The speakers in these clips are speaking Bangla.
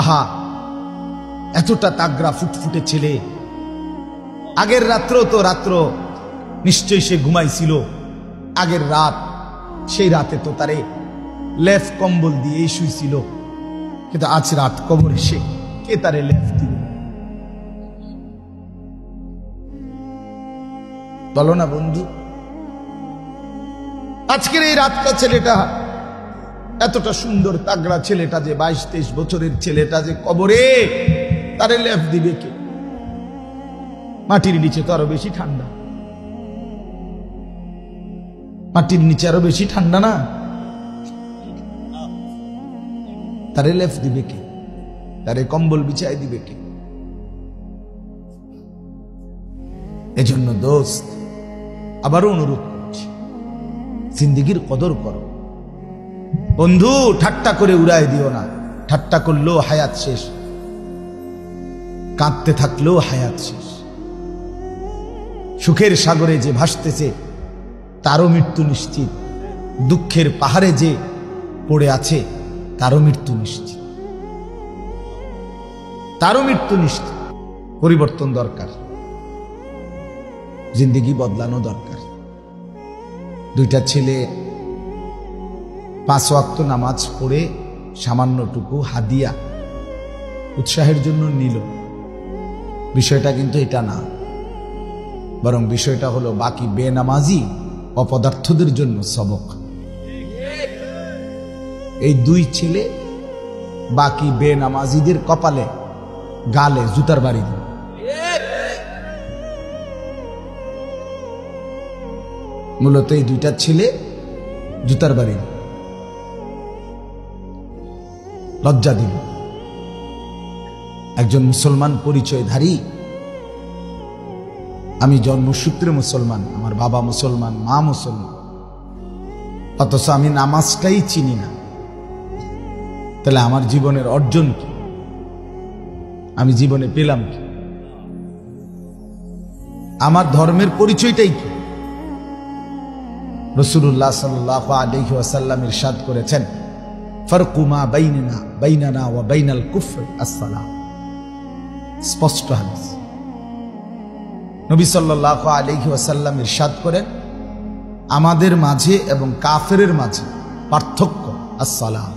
আহা, এতটা তাগড়া ফুটফুটে ছেলে। আগের রাত্র তো রাত্র নিশ্চয়ই সে ঘুমাইছিল, আগের রাত, সেই রাতে তো তারে লেফ কম্বল দিয়ে শুইছিল, কিন্তু আজ রাত কবরে সে কে তারে লেফ দিল? বলো না বন্ধু। আজকের এই রাতটা ছেলেটা, এতটা সুন্দর তাগড়া ছেলেটা যে 22-23 বছরের ছেলেটা যে কবরে, তারে লেফ দিবে কে? মাটির নিচে তো আরো বেশি ঠান্ডা, মাটির নিচে আরো বেশি ঠান্ডা না? তারে লেফ দিবে কে? তারে কম্বল বিছাই দিবে কে? এজন্য দোস্ত, আবারও অনুরোধ করছি, জিন্দেগির কদর করো বন্ধু। ঠাট্টা করে উড়ায় দিও না। ঠাট্টা করলেও হায়াত শেষ, কাঁদতে থাকলেও হায়াত শেষ। সুখের সাগরে যে ভাসতেছে তারও মৃত্যু নিশ্চিত, দুঃখের পাহাড়ে যে পড়ে আছে তারও মৃত্যু নিশ্চিত, তারও মৃত্যু নিশ্চিত। পরিবর্তন দরকার, জিন্দেগি বদলানো দরকার। দুইটা ছেলে 5 ওয়াক্ত নামাজ পড়ে সামান্যটুকু হাদিয়া উৎসাহের জন্য নিল। বিষয়টা কিন্তু এটা না, বরং বিষয়টা হলো বাকি বেনামাজি অপদার্থদের জন্য সবক। এই দুই ছেলে বাকি বেনামাজিদের কপালে গালে জুতার বাড়ি দিল। মূলত এই দুইটা ছেলে জুতার বাড়ি দিল, লজ্জা দিল। একজন মুসলমান পরিচয়ধারী, আমি জন্মসূত্রে মুসলমান, আমার বাবা মুসলমান, মা মুসলমান, অথচ আমি নামাজটাই চিনি না। তাহলে আমার জীবনের অর্জন কি? আমি জীবনে পেলাম কি? আমার ধর্মের পরিচয়টাই কি? রাসূলুল্লাহ সাল্লাল্লাহু আলাইহি ওয়াসাল্লাম ইরশাদ করেছেন, ফারকু মা বাইনানা ওয়া বাইনাল কুফর আস-সালাম। স্পষ্ট হাদিস। নবী সাল্লাল্লাহু আলাইহি ওয়াসাল্লাম ইরশাদ করেন, আমাদের মাঝে এবং কাফেরের মাঝে পার্থক্য আস-সালাম।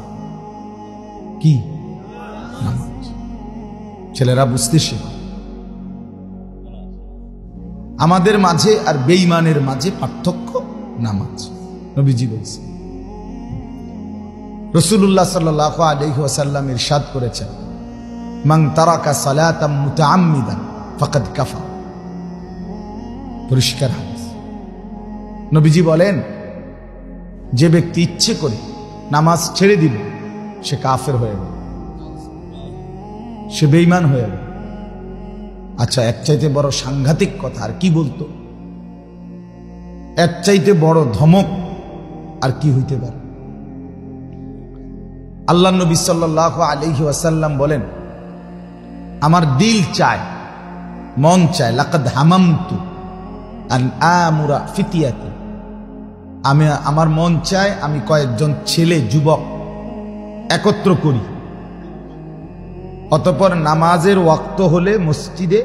কি? নামাজ। ছেলেরা বুঝতে শেখো, আমাদের মাঝে আর বেঈমানের মাঝে পার্থক্য নামাজ। নবীজি বলছেন। রাসূলুল্লাহ সাল্লাল্লাহু আলাইহি ওয়াসাল্লাম ইরশাদ করেছেন, মান তারাকা সালাতাম মুতাআম্মিদান ফাকাদ কাফার। পরিষ্কার হাদিস। নবীজি বলেন, যে ব্যক্তি ইচ্ছে করে নামাজ ছেড়ে দিল সে কাফের হয়ে গেল, সে বেঈমান হয়ে গেল। আচ্ছা, এর চাইতে বড় সাংঘাতিক কথা আর কি বলতো? এর চাইতে বড় ধমক আর কি হইতে পারে? আল্লাহ নবী সাল্লাল্লাহু আলাইহি ওয়াসাল্লাম বলেন, আমার দিল চায়, মন চায়, লাকাদ হামামতু আন আমুরা ফিতিয়াতি, আমার মন চায় আমি কয়েকজন ছেলে যুবক একত্র করি, অতঃপর নামাজের ওয়াক্ত হলে মসজিদে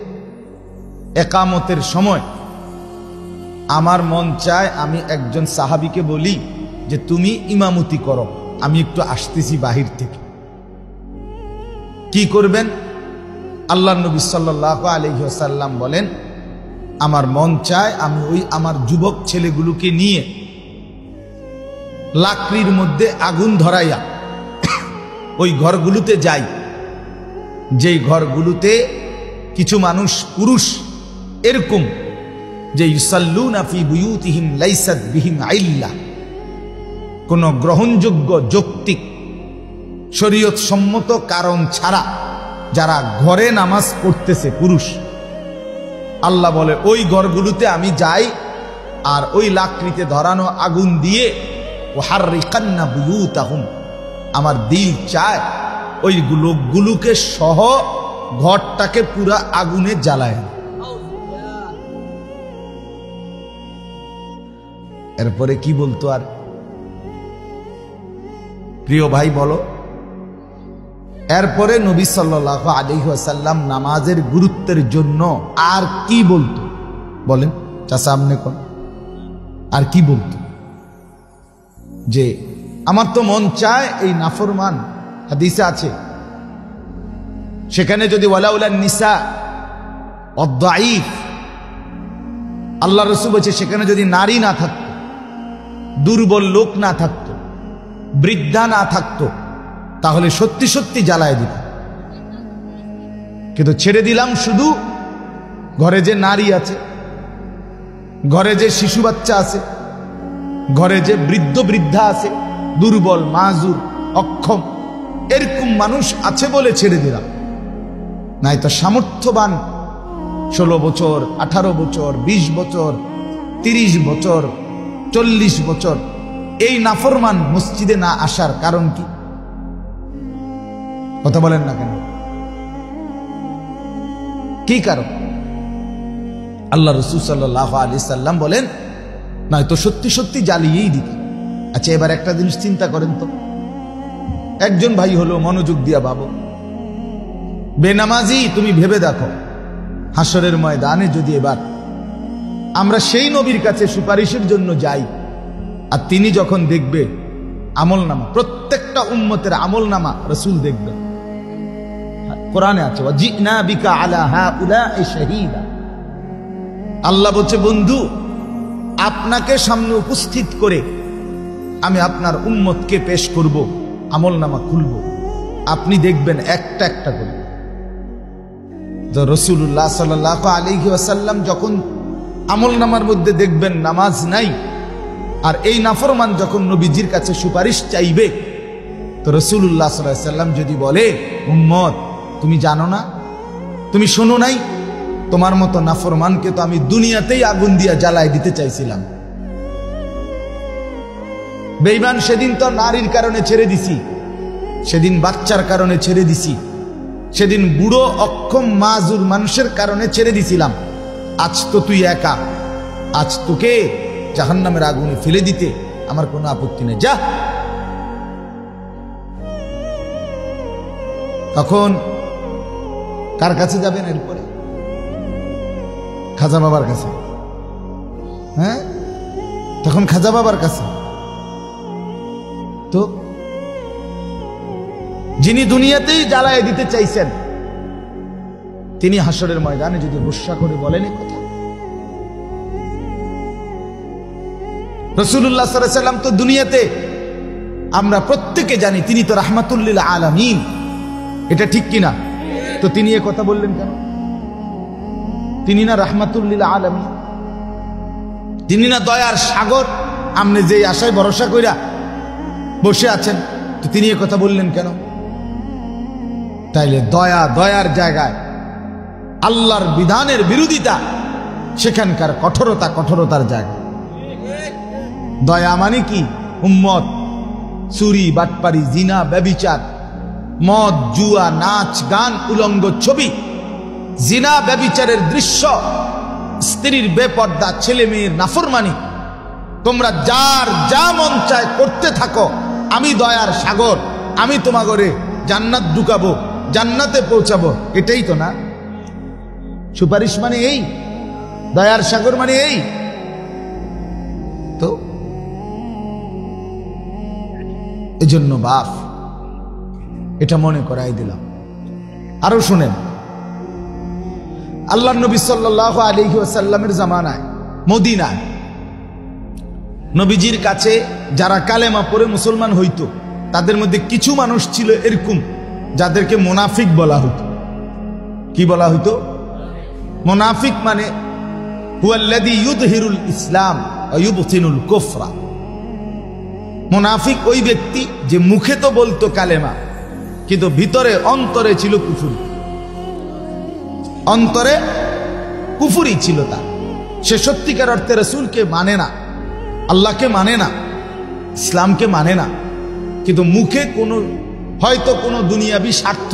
একামতের সময় আমার মন চায় আমি একজন সাহাবীকে বলি যে তুমি ইমামতি করো, আমি একটু আসতেছি বাহির থেকে। কি করবেন? আল্লাহ নবী সাল্লাল্লাহু আলাইহি ওয়াসাল্লাম বলেন, আমার মন চায় আমি ওই আমার যুবক ছেলেগুলোকে নিয়ে লাকড়ির মধ্যে আগুন ধরাইয়া ওই ঘরগুলোতে যাই, যেই ঘরগুলোতে কিছু মানুষ পুরুষ এরকম যে ইউসাল্লুনা ফি বুয়ুতিহিম লাইসাত বিহিম আইল্লা, কোন গ্রহণযোগ্য যৌক্তিক শরীয়ত সম্মত কারণ ছাড়া যারা ঘরে নামাজ পড়তেছে পুরুষ, আল্লাহ বলে ওই ঘরগুলোতে আমি যাই আর ওই লাকড়িতে ধরানো আগুন দিয়ে ওয়াহাররিকান্না বুয়ুতাহুম, আমার দিল চায় ওই লোকগুলোকে সহ ঘরটাকে পুরা আগুনে জ্বালায়। এরপরে কি বলতো আর? প্রিয় ভাই বলো, এরপরে নবী সাল্লাল্লাহু আলাইহি ওয়াসাল্লাম নামাজের গুরুত্বের জন্য আর কি বলতো বলেন চাচা আপনি কোন আর কি বলতো? যে আমার তো মন চায় এই নাফরমান, হাদিসে আছে সেখানে যদি ওয়ালাউলান নিসা অদ্দাঈফ, আল্লাহ রাসূল বলেছে সেখানে যদি নারী না থাকতো, দুর্বল লোক না থাকতো, বৃদ্ধা না থাকতো, তাহলে সত্যি সত্যি জ্বালায় দিত। কিন্তু ছেড়ে দিলাম শুধু ঘরে যে নারী আছে, ঘরে যে শিশু বাচ্চা আছে, ঘরে যে বৃদ্ধ বৃদ্ধা আছে, দুর্বল মাজুর অক্ষম এরকম মানুষ আছে বলে ছেড়ে দিলাম। নাই তো সামর্থ্যবান 16 বছর 18 বছর 20 বছর 30 বছর 40 বছর এই নাফরমান মসজিদে না আসার কারণ কি? কথা বলেন না কেন? কি কারণ? আল্লাহ রাসূল সাল্লাল্লাহু আলাইহি সাল্লাম বলেন নয়তো সত্যি সত্যি জ্বালিয়েই দিত। আচ্ছা এবার একটা জিনিস চিন্তা করেন তো, একজন ভাই হলো, মনোযোগ দিয়া ভাবো, বেনামাজি তুমি ভেবে দেখো হাসরের ময়দানে যদি এবার আমরা সেই নবীর কাছে সুপারিশের জন্য যাই, আর তিনি যখন দেখবে আমলনামা, প্রত্যেকটা উম্মতের আমলনামা রাসূল দেখবেন, কোরআনে আছে ওয়াজিনা বিকা আলা হাউলাই শাহীদা, আল্লাহ বলছে বন্ধু আপনাকে সামনে উপস্থিত করে আমি আপনার উম্মতকে পেশ করব, আমলনামা খুলব, আপনি দেখবেন একটা একটা করে। তো রাসূলুল্লাহ সাল্লাল্লাহু আলাইহি ওয়াসাল্লাম যখন আমলনামার মধ্যে দেখবেন নামাজ নাই, আর এই নাফরমান যখন নবীজির কাছে সুপারিশ চাইবে, তো রাসূলুল্লাহ সাল্লাল্লাহু আলাইহি ওয়াসাল্লাম যদি বলে উম্মত তুমি জানো না, তুমি শোনো নাই, তোমার মতো নাফরমানকে তো আমি দুনিয়াতেই আগুন দিয়া জ্বালায় দিতে চাইছিলাম। বেঈমান সেদিন তো নারীর কারণে ছেড়ে দিছি, সেদিন বাচ্চার কারণে ছেড়ে দিছি, সেদিন বুড়ো অক্ষম মাজুর মানুষের কারণে ছেড়ে দিছিলাম। আজ তো তুই একা, আজ তোকে জাহান্নামের আগুনে ফেলে দিতে আমার কোনো আপত্তি নেই, যা। তখন কার কাছে যাবেন? এরপরে খাজা বাবার কাছে। হ্যাঁ, তখন খাজা বাবার কাছে। তো যিনি দুনিয়াতেই জ্বালায় দিতে চাইছেন, তিনি হাসরের ময়দানে যদি গুসা করে বলেন এই কথা। রাসূলুল্লাহ সাল্লাল্লাহু আলাইহি ওয়াসাল্লাম তো দুনিয়াতে আমরা প্রত্যেকে জানি তিনি তো রাহমাতুল লিল আলামিন, এটা ঠিক কিনা? তো তিনি এই কথা বললেন কেন? তিনি না রাহমাতুল লিল আলামিন, তিনি না দয়ার সাগর? আপনি যে আশায় ভরসা কইরা বসে আছেন, তো তিনি এই কথা বললেন কেন? তাইলে দয়া দয়ার জায়গায়, আল্লাহর বিধানের বিরোধিতা সেখানকার কঠোরতা কঠোরতার জায়গা। দয়া মানে কি? উম্মত চুরি বাটপারি জিনা ব্যভিচার মদ জুয়া নাচ গান উলঙ্গ ছবি, জিনা ব্যভিচারের দৃশ্য, স্ত্রীর বেপর্দা, ছেলে মেয়ের নাফরমানি, তোমরা যার যা মন চায় করতে থাকো, আমি দয়ার সাগর, আমি তোমাগরে জান্নাত ঢুকাবো, জান্নাতে পৌঁছাবো। এটাই তো না সুপারিশ মানে? এই দয়ার সাগর মানে এই তো। এজন্য বাপ এটা মনে করাই দিলাম। আরো শুনেন, আল্লাহর নবী সাল্লাল্লাহু আলাইহি ওয়াসাল্লামের জামানায় মদিনায় নবীজির কাছে যারা কালেমা পড়ে মুসলমান হইতো, তাদের মধ্যে কিছু মানুষ ছিল এরকম যাদেরকে মুনাফিক বলা হতো। কি বলা হইতো? মুনাফিক মানে হুয়াল্লাযী ইউযহিরুল ইসলাম ওয়া ইউবতিনুল কুফরা। মুনাফিক ওই ব্যক্তি যে মুখে তো বলতো কালেমা, কিন্তু ভিতরে অন্তরে ছিল কুফর, অন্তরে কুফরই ছিল তার। সে সত্যিকার অর্থে রাসূলকে মানে না, আল্লাহকে মানে না, ইসলামকে মানে না, কিন্তু মুখে কোনো হয়তো কোনো দুনিয়াবি স্বার্থ,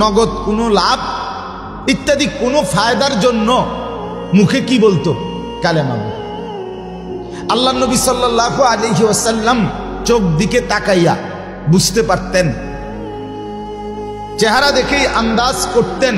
নগদ কোনো লাভ ইত্যাদি কোনো ফায়দার জন্য মুখে কি বলতো? কালেমা বলতো। আল্লাহ নবী সাল্লাল্লাহু আলাইহি ওয়াসাল্লাম চোখ দিকে তাকাইয়া বুঝতে পারতেন চেহারা দেখেই আন্দাজ করতেন